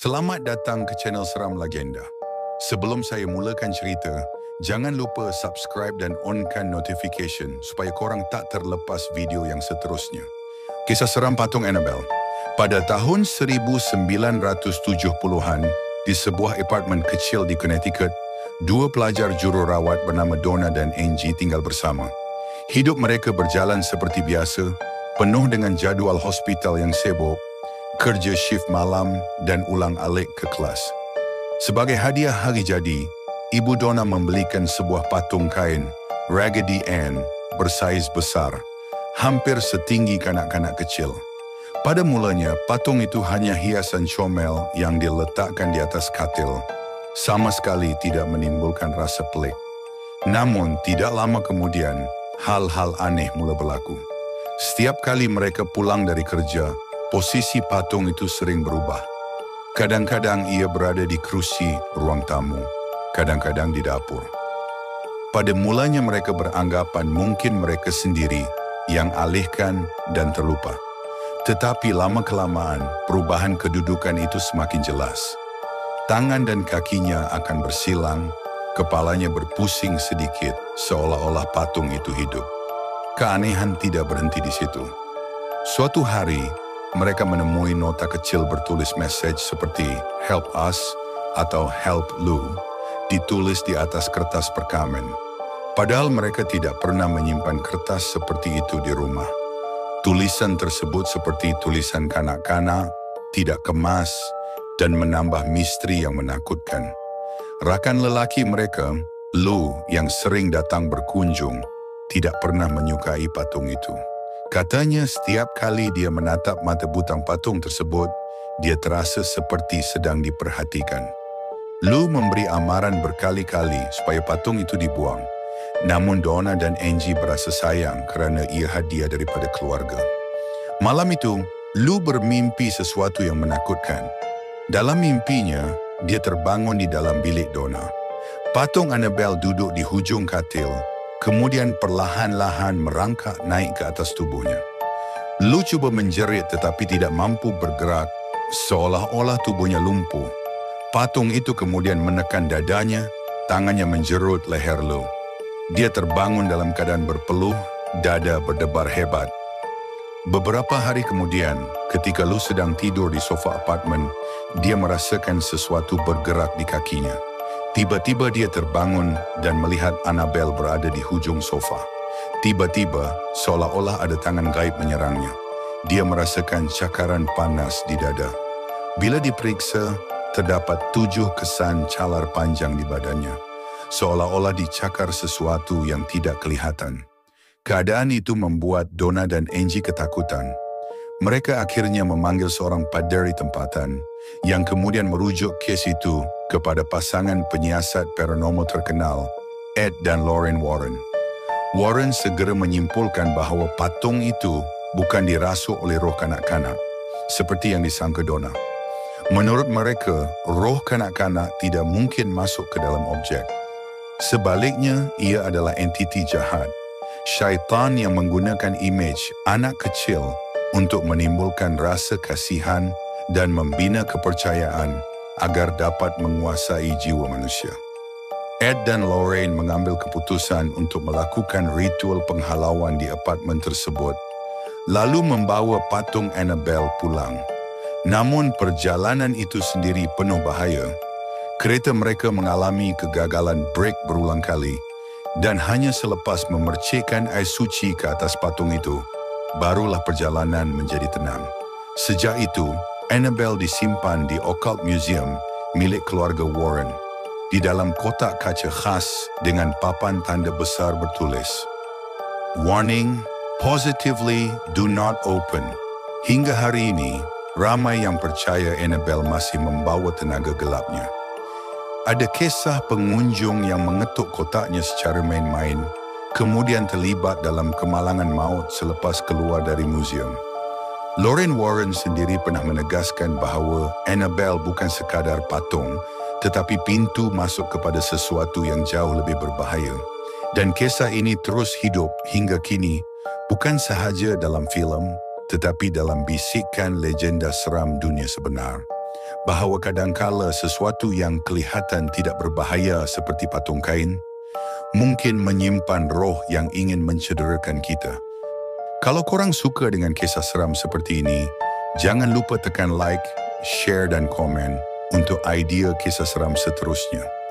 Selamat datang ke channel Seram Legenda. Sebelum saya mulakan cerita, jangan lupa subscribe dan onkan notification supaya korang tak terlepas video yang seterusnya. Kisah seram patung Annabelle. Pada tahun 1970-an, di sebuah apartmen kecil di Connecticut, dua pelajar jururawat bernama Donna dan Angie tinggal bersama. Hidup mereka berjalan seperti biasa, penuh dengan jadual hospital yang sibuk, kerja shift malam dan ulang-alik ke kelas. Sebagai hadiah hari jadi, Ibu Donna membelikan sebuah patung kain, Raggedy Ann, bersaiz besar, hampir setinggi kanak-kanak kecil. Pada mulanya, patung itu hanya hiasan comel yang diletakkan di atas katil, sama sekali tidak menimbulkan rasa pelik. Namun, tidak lama kemudian, hal-hal aneh mula berlaku. Setiap kali mereka pulang dari kerja, posisi patung itu sering berubah. Kadang-kadang ia berada di kerusi ruang tamu, kadang-kadang di dapur. Pada mulanya mereka beranggapan mungkin mereka sendiri yang alihkan dan terlupa. Tetapi lama-kelamaan, perubahan kedudukan itu semakin jelas. Tangan dan kakinya akan bersilang, kepalanya berpusing sedikit, seolah-olah patung itu hidup. Keanehan tidak berhenti di situ. Suatu hari, mereka menemui nota kecil bertulis message seperti "Help Us" atau "Help Lou" ditulis di atas kertas perkamen. Padahal mereka tidak pernah menyimpan kertas seperti itu di rumah. Tulisan tersebut seperti tulisan kanak-kanak, tidak kemas, dan menambah misteri yang menakutkan. Rakan lelaki mereka, Lou, yang sering datang berkunjung, tidak pernah menyukai patung itu. Katanya setiap kali dia menatap mata butang patung tersebut, dia terasa seperti sedang diperhatikan. Lou memberi amaran berkali-kali supaya patung itu dibuang. Namun Donna dan Angie berasa sayang kerana ia hadiah daripada keluarga. Malam itu, Lou bermimpi sesuatu yang menakutkan. Dalam mimpinya, dia terbangun di dalam bilik Donna. Patung Annabelle duduk di hujung katil, kemudian perlahan-lahan merangkak naik ke atas tubuhnya. Lou cuba menjerit tetapi tidak mampu bergerak, seolah-olah tubuhnya lumpuh. Patung itu kemudian menekan dadanya, tangannya menjerut leher Lou. Dia terbangun dalam keadaan berpeluh, dada berdebar hebat. Beberapa hari kemudian, ketika Lou sedang tidur di sofa apartemen, dia merasakan sesuatu bergerak di kakinya. Tiba-tiba dia terbangun dan melihat Annabelle berada di hujung sofa. Tiba-tiba, seolah-olah ada tangan gaib menyerangnya. Dia merasakan cakaran panas di dada. Bila diperiksa, terdapat 7 kesan calar panjang di badannya. Seolah-olah dicakar sesuatu yang tidak kelihatan. Keadaan itu membuat Donna dan Angie ketakutan. Mereka akhirnya memanggil seorang paderi tempatan yang kemudian merujuk kes itu kepada pasangan penyiasat paranormal terkenal, Ed dan Lorraine Warren. Warren segera menyimpulkan bahawa patung itu bukan dirasuk oleh roh kanak-kanak, seperti yang disangka Donna. Menurut mereka, roh kanak-kanak tidak mungkin masuk ke dalam objek. Sebaliknya, ia adalah entiti jahat, syaitan yang menggunakan imej anak kecil untuk menimbulkan rasa kasihan dan membina kepercayaan agar dapat menguasai jiwa manusia. Ed dan Lorraine mengambil keputusan untuk melakukan ritual penghalauan di apartemen tersebut, lalu membawa patung Annabelle pulang. Namun perjalanan itu sendiri penuh bahaya. Kereta mereka mengalami kegagalan brek berulang kali dan hanya selepas memercikkan air suci ke atas patung itu, barulah perjalanan menjadi tenang. Sejak itu, Annabelle disimpan di Occult Museum milik keluarga Warren, di dalam kotak kaca khas dengan papan tanda besar bertulis, "Warning, positively do not open." Hingga hari ini, ramai yang percaya Annabelle masih membawa tenaga gelapnya. Ada kisah pengunjung yang mengetuk kotaknya secara main-main, kemudian terlibat dalam kemalangan maut selepas keluar dari museum. Lorraine Warren sendiri pernah menegaskan bahawa Annabelle bukan sekadar patung, tetapi pintu masuk kepada sesuatu yang jauh lebih berbahaya. Dan kisah ini terus hidup hingga kini, bukan sahaja dalam filem, tetapi dalam bisikan legenda seram dunia sebenar. bahawa kadangkala sesuatu yang kelihatan tidak berbahaya seperti patung kain mungkin menyimpan roh yang ingin mencederakan kita. Kalau korang suka dengan kisah seram seperti ini, jangan lupa tekan like, share dan komen untuk idea kisah seram seterusnya.